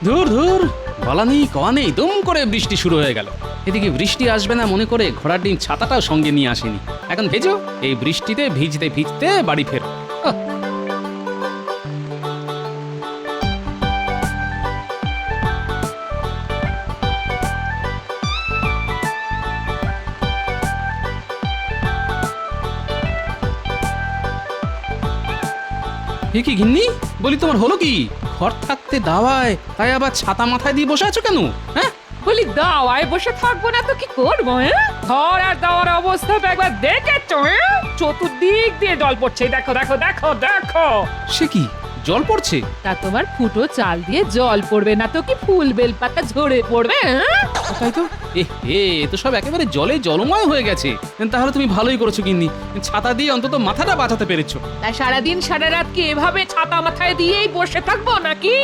ধুর ধুর, বলা নেই কওয়া নেই, দুম করে বৃষ্টি শুরু হয়ে গেল। এদিকে বৃষ্টি আসবে না মনে করে ঘোড়ার ডিম ছাতাটাও সঙ্গে নিয়ে আসেনি। এখন ভেজো, এই বৃষ্টিতে ভিজতে ভিজতে বাড়ি ফের। কি গিন্নি, বলি তোমার হলো কি? ঘর থাকতে দাওয়ায়, তাই আবার ছাতা মাথায় দিয়ে বসে আছো কেন? হ্যাঁ, বলি দাওয়ায় বসে থাকবো না তো কি করবো? ঘর আর দাওয়ার অবস্থা তো একবার দেখেছো? চতুর্দিক দিয়ে জল পড়ছে, দেখো দেখো দেখো দেখো। সে কি, জল পড়ছে? তা তোমার ফুটো চাল দিয়ে জল পড়বে না তো কি ফুল বেলপাতা ঝরে পড়বে? তাই তো, এ তো সব একেবারে জলে জলময় হয়ে গেছে। তাহলে তুমি ভালোই করেছো গিন্নি, ছাতা দিয়ে অন্তত মাথাটা বাঁচাতে পেরেছো। তাই সারাদিন সারা রাত কি এভাবে ছাতা মাথায় দিয়েই বসে থাকবো নাকি?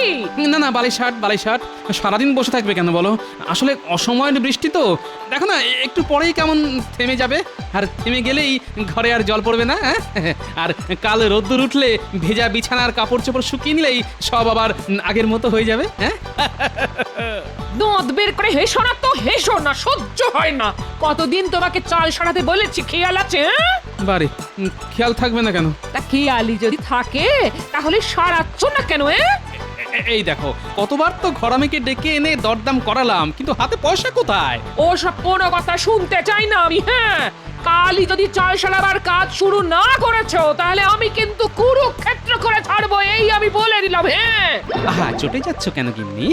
না না, বালিশাট সারাদিন বসে থাকবে কেন বলো? আসলে অসময়ের বৃষ্টি তো, দেখো না একটু পরেই কেমন থেমে যাবে, আর থেমে গেলেই ঘরে আর জল পড়বে না। আর কাল রোদ্দুর উঠলে ভেজা বিছানার কাপড় চোপড় শুকিয়ে নিলেই সব আবার আগের মতো হয়ে যাবে। হ্যাঁ, দাঁত বের করে হেসো না তো, হেসো না, সহ্য হয় না। কতদিন তোমাকে চাল সারাতে বলেছি, খেয়াল আছে? বারে, খেয়াল থাকবে না কেন? তা খেয়ালি যদি থাকে তাহলে সারাচ্ছ না কেন? এই দেখো, কতবার তো ঘরামিকে ডেকে এনে দরদাম করালাম, কিন্তু হাতে পয়সা কোথায়? ও সব কোনো কথা শুনতে চাই না আমি। হ্যাঁ, কালই যদি চাল সারাবার কাজ শুরু না করেছো তাহলে আমি কিন্তু কুরুক্ষেত্র করে ছাড়বো, এই আমি বলে দিলাম। হ্যাঁ, আহা, চটে যাচ্ছ কেন গিন্নি?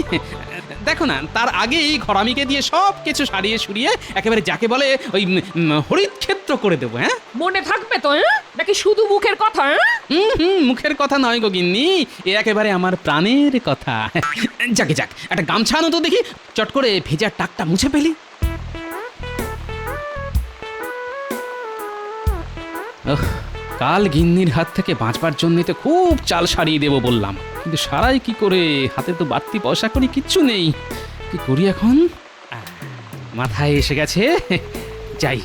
দেখো না, তার আগেই ঘরামিকে দিয়ে সব কিছু সারিয়ে সুরিয়ে একেবারে যাকে বলে ওই হরিত ক্ষেত্র করে দেবো। হ্যাঁ, মনে থাকবে তো? নাকি শুধু মুখের কথা? মুখের কথা নয় গো গিন্নি, এ একেবারে আমার প্রাণের কথা। যাকে যাক, একটা গামছা আনো তো দেখি, চট করে ভেজা টাকটা মুছে ফেলি। কাল গিন্নির হাত থেকে বাঁচবার জন্য তো খুব চাল সারিয়ে দেবো বললাম, কিন্তু সারাই কি করে? হাতে তো বাড়তি পয়সা করি কিচ্ছু নেই, কি করি এখন? মাথায় এসে গেছে, যাই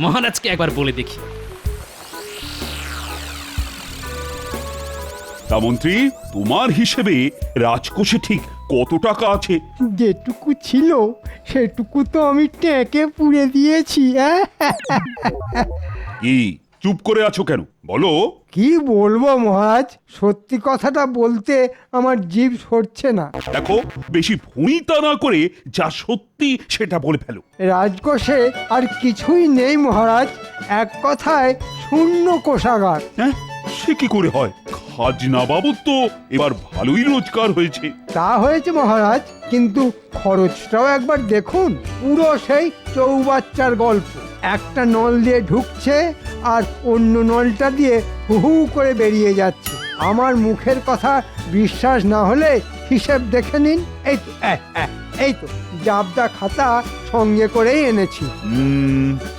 মহারাজকে একবার বলে দেখি। তা মন্ত্রী, তোমার হিসেবে রাজকোষে ঠিক কত টাকা আছে? যেটুকু ছিল সেটুকু তো আমি ট্যাঁকে পুড়ে দিয়েছি। কি চুপ করে আছো কেন, বলো। কি বলবো মহারাজ, সত্যি কথাটা বলতে আমার জিভ সরছে না। দেখো, বেশি ভুঁড়িতা না করে যা সত্যি সেটা বলে ফেলো। রাজকোষে আর কিছুই নেই মহারাজ, এক কথায় শূন্য কোষাগার। হ্যাঁ, সে কি করে হয়? খাজনা বাবদ তো এবার ভালোই রোজগার হয়েছে। তা হয়েছে মহারাজ, কিন্তু খরচটাও একবার দেখুন, পুরো সেই চৌবাচ্চার গল্প। একটা নল দিয়ে ঢুকছে আর অন্য নলটা দিয়ে হু হু করে বেরিয়ে যাচ্ছে। আমার মুখের কথা বিশ্বাস না হলে হিসেব দেখে নিন। এই তো জাবদা খাতা সঙ্গে করেই এনেছি।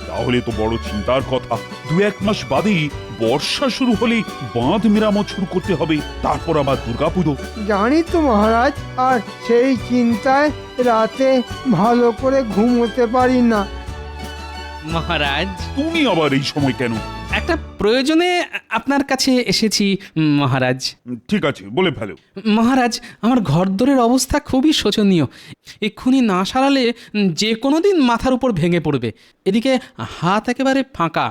তাহলে তো বড় চিন্তার কথা। 2-1 মাস বাদেই বর্ষা শুরু হলে বাঁধ মেরামত শুরু করতে হবে, তারপর আবার দুর্গাপুজো। জানি তো মহারাজ, আর সেই চিন্তায় রাতে ভালো করে ঘুমোতে পারি না। মহারাজ, তুমি আবার এই সময় কেন? একটা প্রয়োজনে আপনার কাছে এসেছি মহারাজ। ঠিক আছে, বলে ফেলো। মহারাজ, আমার ঘরদোরের অবস্থা খুবই শোচনীয়, এক্ষুনি না সারালে যে কোনো দিন মাথার উপর ভেঙে পড়বে। এদিকে হাত একেবারে ফাঁকা,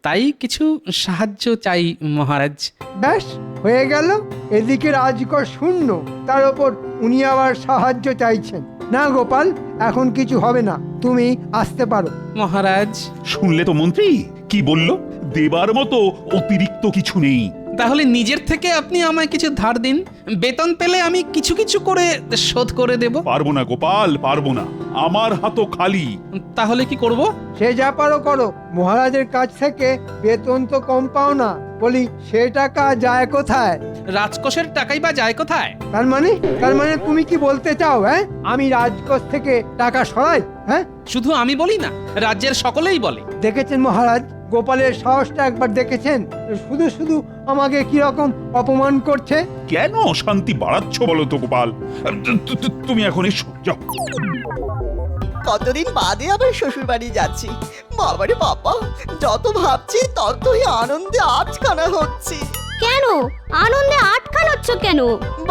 তাই কিছু সাহায্য চাই মহারাজ। ব্যাস হয়ে গেল, এদিকে রাজকোষ শূন্য, তার ওপর উনি আবার সাহায্য চাইছেন। না গোপাল, এখন কিছু হবে না, তুমি আসতে পারো। মহারাজ, শুনলে তো মন্ত্রী কি বলল, দেবার মতো অতিরিক্ত কিছু নেই। তাহলে নিজের থেকে আপনি আমায় কিছু ধার দিন, বেতন পেলে আমি কিছু কিছু করে শোধ করে দেব। পারবো না গোপাল, পারবো না, আমার হাতও খালি। তাহলে কি করব? সে যা পারো করো, মহারাজের কাছ থেকে বেতন তো কম পাও না, বলি সে টাকা যায় কোথায়? রাজকোষের টাকাই বা যায় কোথায়? তার মানে তুমি কি বলতে চাও? আমি রাজকোষ থেকে টাকা সরাই? শুধু আমি বলি না, রাজ্যের সকলেই বলে। দেখেছেন মহারাজ, গোপালের সাহসটা একবার দেখেছেন? শুধু শুধু আমাকে কিরকম অপমান করছে। কেন অশান্তি বাড়াচ্ছ বলো তো গোপাল? তুমি এখন এসো, যাও। কতদিন বাদে আবার শ্বশুর বাড়ি যাচ্ছি। বাবারে বাবা, যত ভাবছি ততই আনন্দে আটখানা হচ্ছি। কেন আনন্দে আটকানোচ্ছ কেন?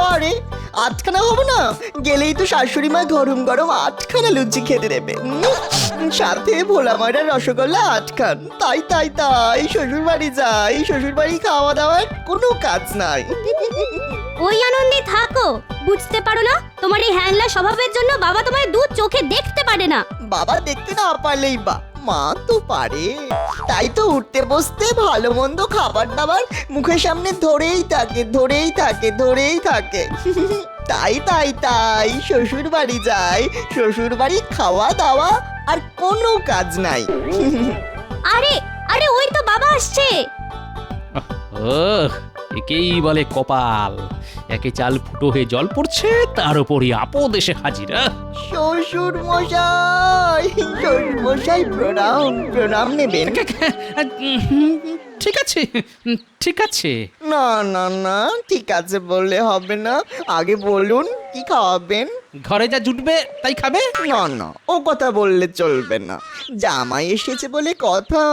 বারে, আটখানা হবো না, গেলেই তো শাশুড়ি মা গরম গরম 8খানা লুচি খেতে দেবে, সাথে ভোলা ময়দার রসগোল্লা 8খান। তাই তাই তাই শ্বশুর বাড়ি যাই, শ্বশুর বাড়ি খাওয়া দাওয়ার কোনো কাজ নাই। ওই আনন্দে থাকো, বুঝতে পারো না তোমার এই হ্যাংলা স্বভাবের জন্য বাবা তোমার দু চোখে দেখতে পারে না। বাবা দেখতে না পারলেই বা মা তো পারে, তাই তো উঠতে বসতে ভালো মন্দ খাবার দাবার মুখের সামনে ধরেই থাকে ধরেই থাকে ধরেই থাকে। তাই তাই তাই শ্বশুর বাড়ি যায়, শ্বশুর বাড়ি খাওয়া দাওয়া আর কোনো কাজ নাই। আরে আরে ওই তো বাবা আসছে। ও একেই বলে কপাল, একে চাল ফুটো হয়ে জল পড়ছে, তার উপরই আপদ এসে হাজির। শ্বশুর মশাই, শ্বশুর মশাই প্রণাম, প্রণাম নেবেন। ঠিক আছে, ঠিক আছে। না না না, ঠিক আছে বললে হবে না, আগে বলুন কি খাওয়াবেন। ঘরে যা জুটবে তাই খাবে। না না, ও কথা বললে চলবে না, জামাই এসেছে বলে কথা।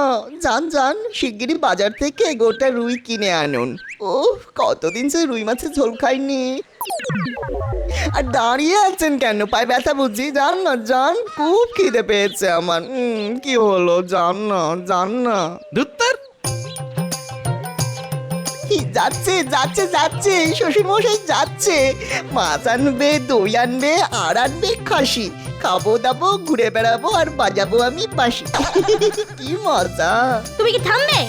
যান যান, শিগগিরই বাজার থেকে গোটা রুই কিনে আনুন। ও কতদিন সে রুই মাছের ঝোল খাইনি। আর দাঁড়িয়ে আছেন কেন, পায়ে ব্যথা বুঝি? যান না যান, খুব খিদে পেয়েছে আমার। কি হলো, যান না যান না। দুত্তর যাচ্ছে যাচ্ছে যাচ্ছে, শ্বশুর মশাই যাচ্ছে, মাছ আনবে, দই আনবে, আর আনবে খাসি। খাবো দাবো, ঘুরে বেড়াবো, আর বাজাবো আমি বাঁশি। কি মজা। তুমি কি থামবে?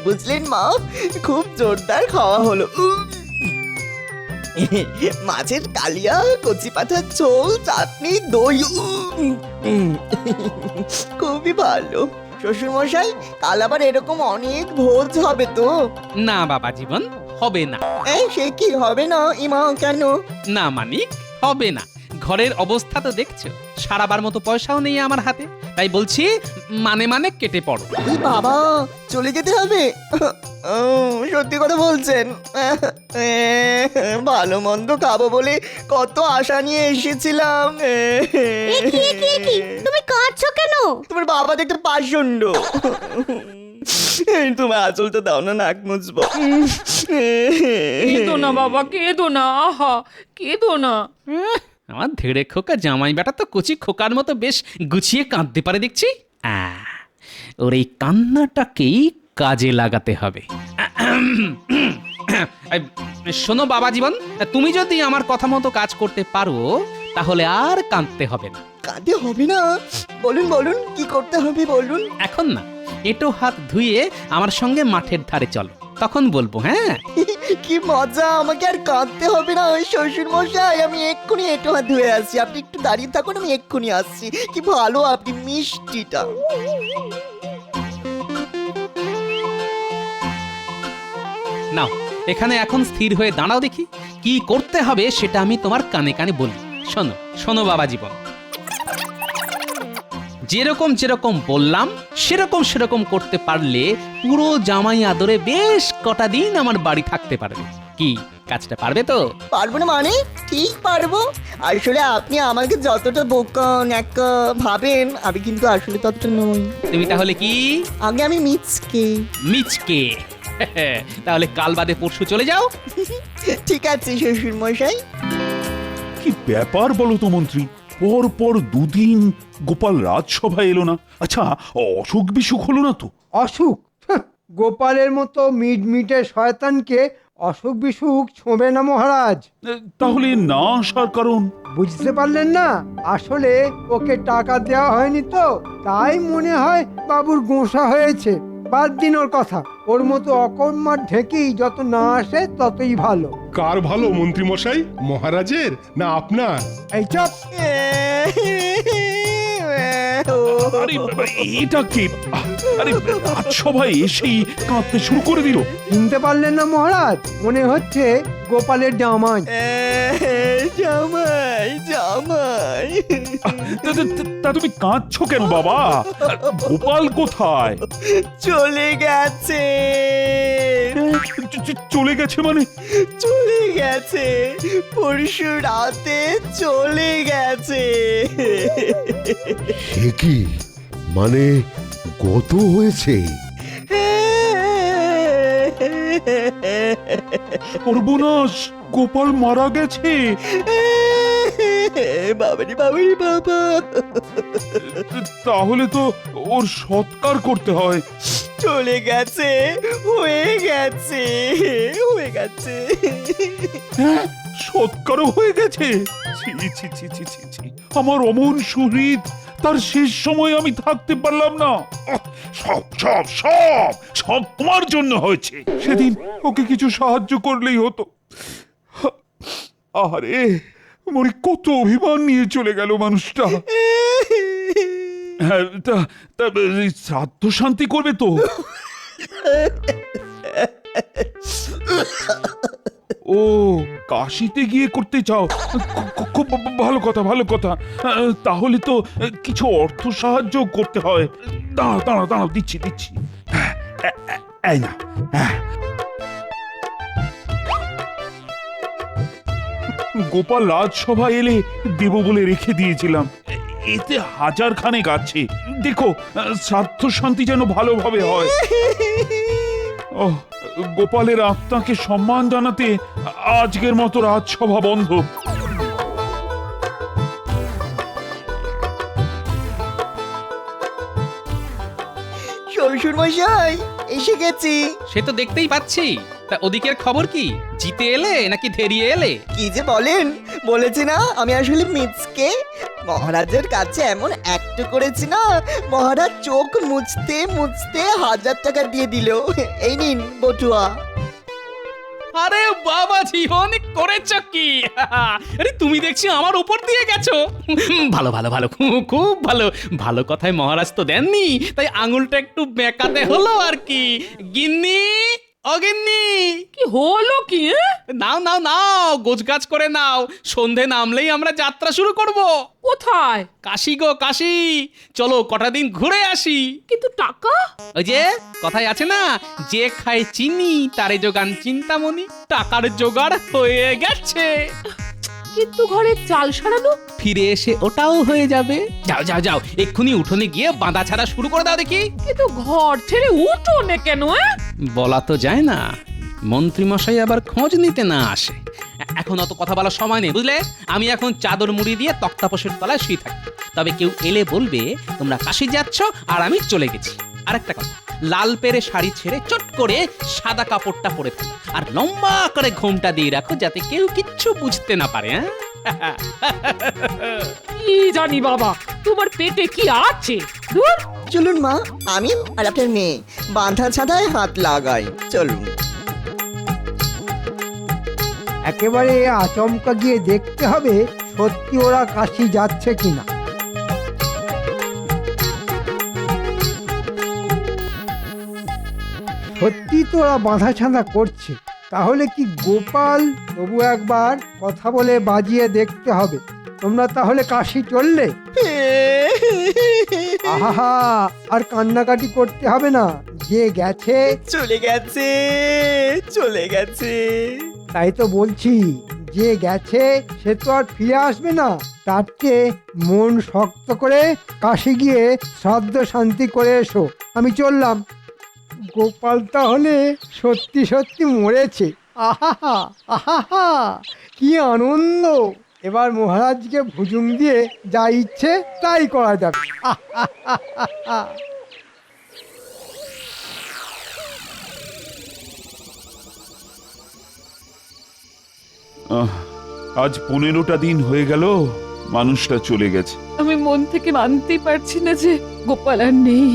বুঝলেন মা, খুব জোরদার খাওয়া হলো। মাছের কালিয়া, কচি পাতার ঝোল, চাটনি, দই, খুবই ভালো। শ্বশুর মশাই, কাল আবার এরকম অনেক ভোজ হবে তো? না বাবা জীবন, হবে না। সে কি হবে না ইমা, কেন? না মানিক, হবে না। ঘরের অবস্থা তো দেখছো, সারাবার মতো পয়সাও নেই আমার হাতে, তাই বলছি মানে মানে কেটে পড়ো। এই বাবা, চলে যেতে হবে? সত্যি কথা বলছেন? ভালো মন্দ খাবো বলে কত আশা নিয়ে এসেছিলাম। তুমি কাঁদছো কেন? তোমার বাবা দেখতে পাষণ্ড। তোমার আঁচলটা দাও না, নাক মুছবো। কেঁদো না বাবা, কেঁদো না, আহা কেঁদো না। আমার ধেড়ে খোকা জামাই বেটা তো কচি খোকার মতো বেশ গুছিয়ে কাঁদতে পারে দেখছি। ওর এই কান্নাটাকেই কাজে লাগাতে হবে। শোনো বাবা জীবন, তুমি যদি আমার কথা মতো কাজ করতে পারো তাহলে আর কাঁদতে হবে না। কাঁদতে হবে না? বলুন বলুন, কি করতে হবে বলুন। এখন না, এঁটো হাত ধুয়ে আমার সঙ্গে মাঠের ধারে চলো, তখন বলবো। হ্যাঁ, কি মজা, আমাকে আর কাঁদতে হবে না। ওই শ্বশুর মশাই, আমি এক্ষুনি একটু হাত ধুয়ে আসছি, আপনি একটু দাঁড়িয়ে থাকুন, আমি এক্ষুনি আসছি। কি ভালো আপনি, মিষ্টিটা। নাও এখানে এখন স্থির হয়ে দাঁড়াও দেখি, কি করতে হবে সেটা আমি তোমার কানে কানে বলি। শোনো শোনো বাবা জীবন, যেরকম যেরকম বললাম সেরকম সেরকম করতে পারলে পুরো জামাই আদরে বেশ কটা দিন আমার বাড়ি থাকতে পারবে। কি কাজটা পারবে তো? পারবো না মানে? ঠিক পারবো। আসলে আপনি আমাকে যতটা বোকা ন্যাকা ভাবেন, আমি কিন্তু আসলে ততটা নই। তুমি তাহলে কি? আগে আমি মিচকে। মিচকে? তাহলে কাল বাদে পরশু চলে যাও। ঠিক আছে শ্বশুর মশাই। কি ব্যাপার বলো তো মন্ত্রী, পর পর দুদিন গোপাল রাজসভা এলো না। আচ্ছা, অসুখ বিসুখ হলো না তো? অসুখ? গোপালের মতো মিটমিটে শয়তানকে অসুখ বিসুখ ছোঁবে না মহারাজ। তাহলে না আসার কারণ? বুঝতে পারলেন না? আসলে ওকে টাকা দেওয়া হয়নি তো, তাই মনে হয় বাবুর গোঁসা হয়েছে। বাদ দিন ওর কথা, ওর মতো অকর্মার ঢেকেই যত না আসে ততই ভালো। কার ভালো মন্ত্রী মশাই, মহারাজের না আপনার? এই চপ। আরে এটা কি? আরে রাজসভায় এসেই কাঁদতে শুরু করে দিল। চিনতে পারলেন না মহারাজ? মনে হচ্ছে গোপালের জামাই। জামাই জামাই তা তুমি কাঁদছো কেন বাবা? গোপাল কোথায়? চলে গেছে, চলে গেছে মানে? চলে গেছে, পরশু রাতে চলে গেছে। সে কি, মানে গত হয়েছে? সর্বনাশ, গোপাল মারা গেছে। বাবারি বাবারি বাবা, তাহলে তো ওর সৎকার করতে হয়। চলে গেছে, হয়ে গেছে, হয়ে গেছে। হ্যাঁ, সৎকারও হয়ে গেছে। ছি ছি ছি ছি ছি ছি, আমার অমন সুহৃদ, তার শেষ সময় আমি থাকতে পারলাম না। সব সব সব সব তোমার জন্য হয়েছে। সেদিন ওকে কিছু সাহায্য করলেই হতো। আরে মরি, কত অভিমান নিয়ে চলে গেল মানুষটা। হ্যাঁ, তা তা শ্রাদ্ধ শান্তি করবে তো? ও, কাশিতে গিয়ে করতে চাও? খুব ভালো কথা, ভালো কথা। তাহলে তো কিছু অর্থ সাহায্য করতে হয়। দাঁড়াও দাঁড়াও দাঁড়াও, দিচ্ছি দিচ্ছি। এই না, গোপাল রাজসভা এলে দেব বলে রেখে দিয়েছিলাম। এতে 1000 খানেক আছে। দেখো, শ্রাদ্ধ শান্তি যেন ভালোভাবে হয়। ও, গোপালের আত্মাকে সম্মান জানাতে আজকের মতো রাজসভা বন্ধ। শ্বশুর মশাই, এসে গেছি। সে তো দেখতেই পাচ্ছি। তা ওদিকের খবর কি? জিতে এলে নাকি ধেরিয়ে এলে? কি যে বলেন, বলেছি না আমি আসলে মিচকে। মহারাজের কাছে এমন একটু করেছি না, মহারাজ চোখ মুছতে মুছতে 1000 টাকা দিয়ে দিল। এই নিন বটুয়া। আরে বাবাজি, অনেক করেছ কি! আরে তুমি দেখছি আমার উপর দিয়ে গেছো। ভালো ভালো ভালো, খুব ভালো। ভালো কথায় মহারাজ তো দেননি, তাই আঙুলটা একটু বেঁকাতে হলো আর কি। গিন্নি, অগিন্নি, কি হলো কি? নাও নাও নাও, গোছগাছ করে নাও। সন্ধে নামলেই আমরা যাত্রা শুরু করব। কোথায়? কাশি গো কাশি, চলো কটা দিন ঘুরে আসি। কিন্তু টাকা? ওই যে কথায় আছে না, যে খায় চিনি তারে যোগান চিন্তামণি। টাকার জোগাড় হয়ে গেছে, কিন্তু ঘরে চাল সারানো? ফিরে এসে ওটাও হয়ে যাবে। যাও যাও যাও, এক্ষুনি উঠোনে গিয়ে বাঁধা ছাড়া শুরু করে দাও দেখি। কিন্তু ঘর ছেড়ে উঠোনে কেন? বলা তো যায় না, মন্ত্রী মশাই আবার খোঁজ নিতে না আসে। এখন অত কথা বলার সময় নেই, বুঝলে? আমি এখন চাদর মুড়ি দিয়ে তক্তাপোষের তলায় শুয়ে থাকি। তবে কেউ এলে বলবে তোমরা কাশি যাচ্ছ আর আমি চলে গেছি। আরেকটা কথা, লাল পেরে শাড়ি ছেড়ে চট করে সাদা কাপড়টা পরে ফেলো, আর লম্বা করে ঘোমটা দিয়ে রাখো, যাতে কেউ কিচ্ছু বুঝতে না পারে। হ্যাঁ, কি জানি বাবা, তোমার পেটে কি আছে? ধুর। চলুন মা, আমি আর আপনার মেয়ে বাঁধা ছাদায় হাত লাগাই। চলুন। একেবারে আচমকা গিয়ে দেখতে হবে সত্যি ওরা কাশি যাচ্ছে কিনা। সত্যি তো ওরা বাঁধা ছাঁধা করছে, তাহলে কি গোপাল? তবু একবার কথা বলে বাজিয়ে দেখতে হবে। তোমরা তাহলে কাশি চললে? আহা, আর কান্নাকাটি করতে হবে না, যে গেছে চলে গেছে, চলে গেছে। তাই তো বলছি, যে গেছে সে তো আর ফিরে আসবে না। তার চেয়ে মন শক্ত করে কাশি গিয়ে শ্রাদ্ধ শান্তি করে এসো। আমি চললাম। গোপাল তাহলে সত্যি সত্যি মরেছে। আহা আহা, কি আনন্দ! এবার মহারাজকে ভুজুং দিয়ে যা ইচ্ছে তাই করা যাবে। আজ 15টা দিন হয়ে গেল মানুষটা চলে গেছে। আমি মন থেকে মানতেই পারছি না যে গোপাল আর নেই।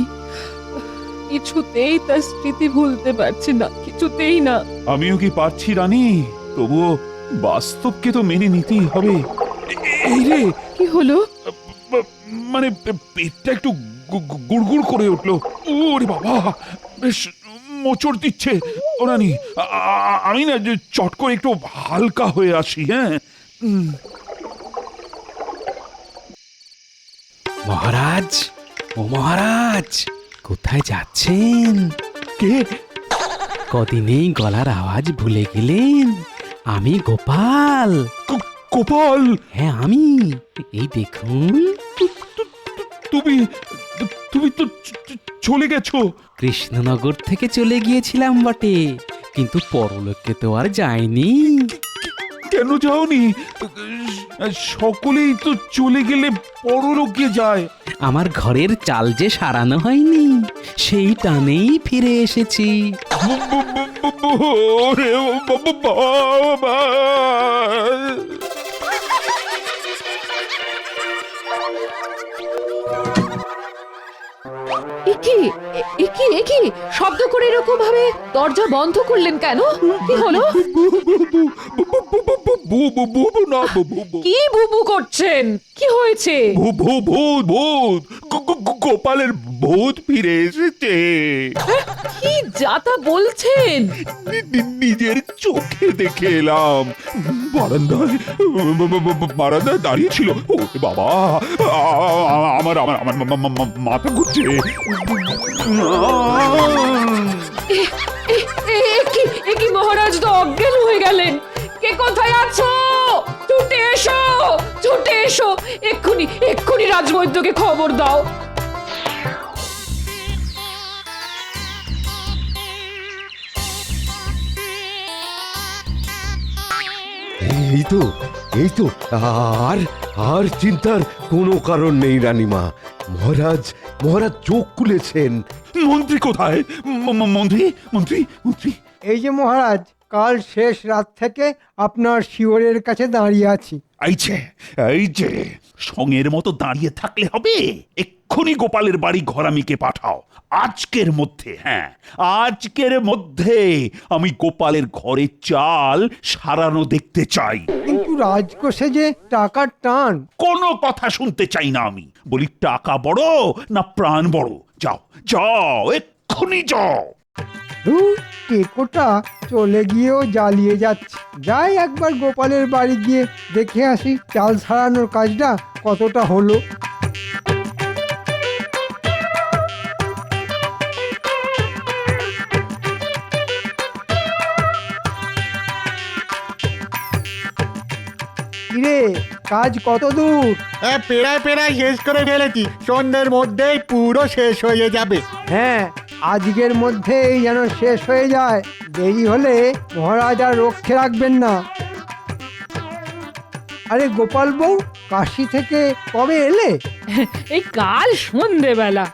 কিছুতেই তার স্মৃতি ভুলতে পারছি না, কিছুতেই না। আমিও কি পারছি রানী, তবুও বাস্তবকে তো মেনে নিতেই হবে। এই রে, কি হলো? মানে পেটটা একটু গুড়গুড় করে উঠলো। ওরে বাবা, বেশ মোচড় দিচ্ছে। ও রানী, আমি না যে চট করে একটু হালকা হয়ে আসি। হ্যাঁ, মহারাজ, ও মহারাজ, কোথায় যাচ্ছেন? কে? কদিনেই গলার আওয়াজ ভুলে গেলেন? আমি গোপাল। গোপাল, হ্যাঁ আমি। এই দেখুন, তুমি তুমি তো চলে গেছো। কৃষ্ণনগর থেকে চলে গিয়েছিলাম বটে, কিন্তু পরলোকে তো আর যায়নি। কেন যাওনি? সকলেই তো চলে গেলে পরলোকে যায়। আমার ঘরের চাল যে সারানো হয়নি, সেই টানেই ফিরে এসেছি। ওরে বাবা! একি শব্দ করে এরকম ভাবে দরজা বন্ধ করলেন কেন? কি হলো? কি বুবু করছেন? কি হয়েছে? গোপালের ভূত ফিরে এসেছে। কি যাতা বলছেন? নিজের চোখে দেখে এলাম। বারান্দায় দাঁড়িয়ে ছিল। ও বাবা, আমার আমার আমার মাথা ঘুরছে। একি মহারাজ তো অজ্ঞান হয়ে গেলেন। কে কোথায় আছো? ছুটে এসো, ছুটে এসো, এক্ষুনি রাজবৈদ্যকে খবর দাও। এই তো আর আর চিন্তার কোনো কারণ নেই রানীমা। মহারাজ মহারাজ চোখ খুলেছেন। মন্ত্রী কোথায়? মন্ত্রী মন্ত্রী মন্ত্রী এই যে মহারাজ, কাল শেষ রাত থেকে আপনার শিওরের কাছে দাঁড়িয়ে আছি। এই যে সঙ্গের মতো দাঁড়িয়ে থাকলে হবে। এক্ষুনি গোপালের বাড়ি ঘরামিকে পাঠাও আজকের মধ্যে। হ্যাঁ, আজকের মধ্যে আমি গোপালের ঘরে চাল সারানো দেখতে চাই। কিন্তু রাজকোষে যে টাকার টান। কোনো কথা শুনতে চাই না আমি। বলি, টাকা বড় না প্রাণ বড়? যাও যাও, এক্ষুনি যাও। টেকোটা চলে গিয়েও জ্বালিয়ে যাচ্ছে। যাই একবার গোপালের বাড়ি গিয়ে দেখে আসি চাল সারানোর কাজটা কতটা হলো। কিরে, কাজ কত দূর? পেড়ায় শেষ করে ফেলেছি। সন্ধ্যের মধ্যেই পুরো শেষ হয়ে যাবে। হ্যাঁ, আজকের মধ্যেই যেন শেষ হয়ে যায়। দেরি হলে মহারাজ আর রক্ষে রাখবেন না। আরে গোপাল বউ, কাশি থেকে কবে এলে? এই কাল সন্ধেবেলা।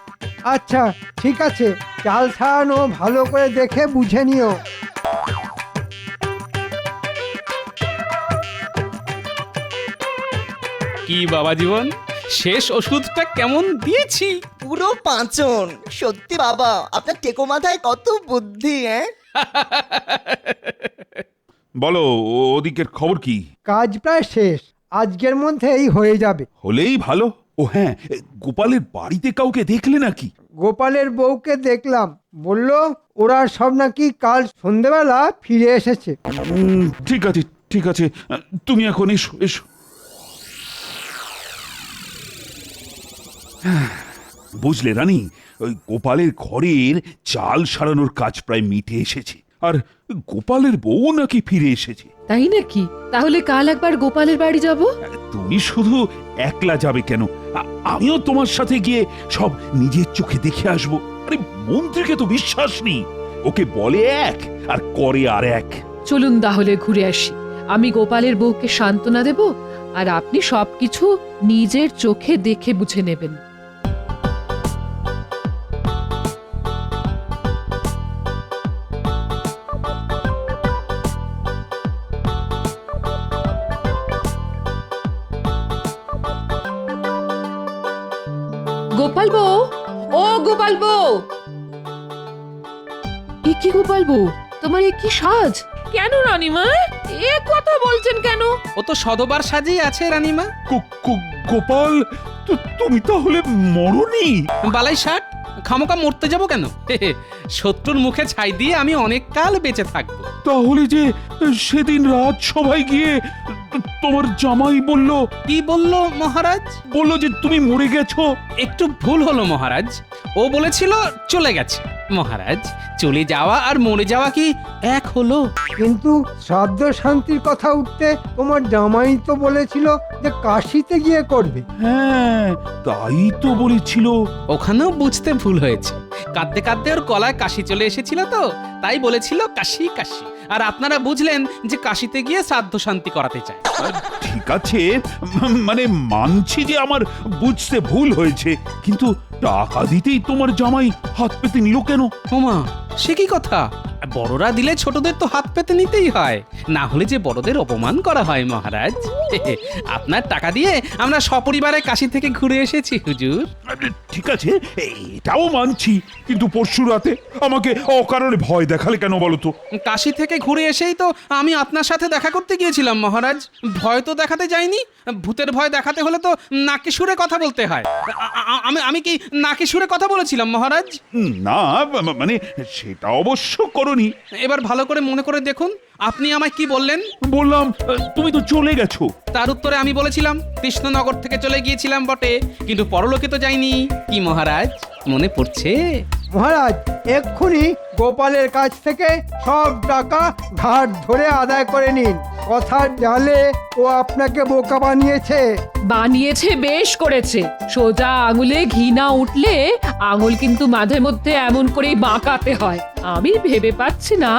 আচ্ছা ঠিক আছে, চাল ছাড়ানো ভালো করে দেখে বুঝে নিও। কি বাবা জীবন, শেষ ওষুধটা কেমন দিয়েছি? পুরো পাঁচন। সত্যি বাবা, আপনার টেকো মাথায় কত বুদ্ধি। বলো, ওদিকের খবর কি? কাজ প্রায় শেষ, আজকের মধ্যেই হয়ে যাবে। হলেই ভালো। ও হ্যাঁ, গোপালের বাড়িতে কাউকে দেখলে নাকি? গোপালের বউকে দেখলাম, বলল ওরা সব নাকি কাল সন্ধেবেলা ফিরে এসেছে। ঠিক আছে ঠিক আছে, তুমি এখন এসো এসো। বুঝলে রানী, ওই গোপালের ঘরের চাল সারানোর কাজ প্রায় মিটে এসেছে। আর গোপালের বউ নাকি ফিরে এসেছে। তাই নাকি? তাহলে কাল একবার গোপালের বাড়ি যাব। তুমি শুধু একলা যাবে কেন? আমিও তোমার সাথে গিয়ে সব নিজের চোখে দেখে আসবো। আরে মন্ত্রীকে তো বিশ্বাস নেই, ওকে বলে এক আর করে আর এক। চলুন তাহলে ঘুরে আসি। আমি গোপালের বউকে সান্ত্বনা দেব, আর আপনি সবকিছু নিজের চোখে দেখে বুঝে নেবেন। গোপাল বউ, ও গোপাল বউ। কি গোপাল বউ, তোমার এ কি সাজ? কেন রানীমা এ কথা বলছেন কেন? ও তো শতবার সাজেই আছে রানীমা। গোপাল, তুমি তাহলে মরনি? বালাই ষাট, খামোকা মরতে যাব কেন? শত্রুর মুখে ছাই দিয়ে আমি অনেক কাল বেঁচে থাকবো। তাহলে যে সেদিন রাজসভায় গিয়ে তোমার জামাই বলল, কি বললো মহারাজ? বললো যে তুমি মরে গেছো। একটু ভুল হলো মহারাজ, ও বলেছিল চলে গেছে। মহারাজ, চলে যাওয়া আর মরে যাওয়া কি এক হলো? কিন্তু শ্রাদ্ধ শান্তির কথা উঠতে তোমার জামাই তো বলেছিল যে কাশিতে গিয়ে করবে। হ্যাঁ, তাই তো বলেছিল। ওখানেও বুঝতে ভুল হয়েছে। কাঁদতে কাঁদতে ওর গলায় কাশি চলে এসেছিল তো, তাই বলেছিল কাশি কাশি। আর আপনারা বুঝলেন যে কাশিতে গিয়ে শ্রাদ্ধ শান্তি করাতে চায়। ঠিক আছে, মানে মানছি যে আমার বুঝতে ভুল হয়েছে, কিন্তু টাকা দিতেই তোমার জামাই হাত পেতে নিল কেন? ওমা, সে কি কথা? বড়রা দিলে ছোটদের তো হাত পেতে নিতেই হয়, না হলে যে বড়দের অপমান করা হয় মহারাজ। আপনার টাকা দিয়ে আমরা সপরিবারে কাশি থেকে ঘুরে এসেছি হুজুর। ঠিক আছে, এটাও মানছি, কিন্তু পরশু রাতে আমাকে অকারণে ভয় দেখালে কেন বলো তো? কাশি থেকে ঘুরে এসেই তো আমি আপনার সাথে দেখা করতে গিয়েছিলাম মহারাজ। ভয় তো দেখাতে যাইনি। ভূতের ভয় দেখাতে হলে তো নাকে সুরে কথা বলতে হয়। আমি কি নাকে সুরে কথা বলেছিলাম মহারাজ? না, মানে সেটা অবশ্য করনি। এবার ভালো করে মনে করে দেখুন, আপনি আমায় কি বললেন? বললাম তুমি তো চলে গেছো। তার উত্তরে আমি বলেছিলাম কৃষ্ণনগর থেকে চলে গিয়েছিলাম বটে, কিন্তু পরলোকে তো যাইনি। কি মহারাজ, মনে পড়ছে? মহারাজ, এক্ষুনি গোপালের কাছ থেকে সব টাকা ঘাট ধরে আদায় করে নিন। কথার জালে ও আপনাকে বোকা বানিয়েছে। বানিয়েছে বেশ করেছে। সোজা আঙুলে ঘি না উঠলে আঙুল কিন্তু মাঝে মধ্যে এমন করেই বাঁকাতে হয়। আমি ভেবে পাচ্ছি না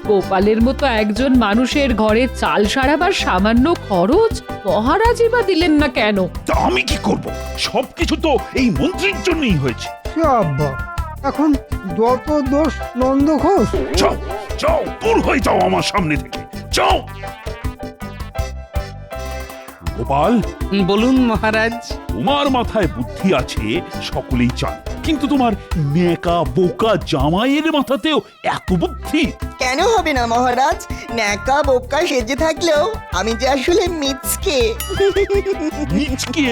গোপালের মতো একজন মানুষের ঘরে চাল সারাবার সামান্য খরচ মহারাজই বা দিলেন না কেন? তা আমি কি করব? সবকিছু তো এই মন্ত্রীর জন্যই হয়েছে। আব্বা, এখন যত দোষ নন্দ ঘোষ। যাও যাও, দূর হয়ে যাও আমার সামনে থেকে, যাও। গোপাল, বলুন মহারাজ। তোমার মাথায় বুদ্ধি আছে সকলেই চান, কিন্তু তোমার নেকা বোকা জামাইয়ের মাথাতেও এত বুদ্ধি কেন হবে না মহারাজ? ন্যাকা বোকা সেজে থাকলেও আমি যে আসলে মিচকে। নিচকে,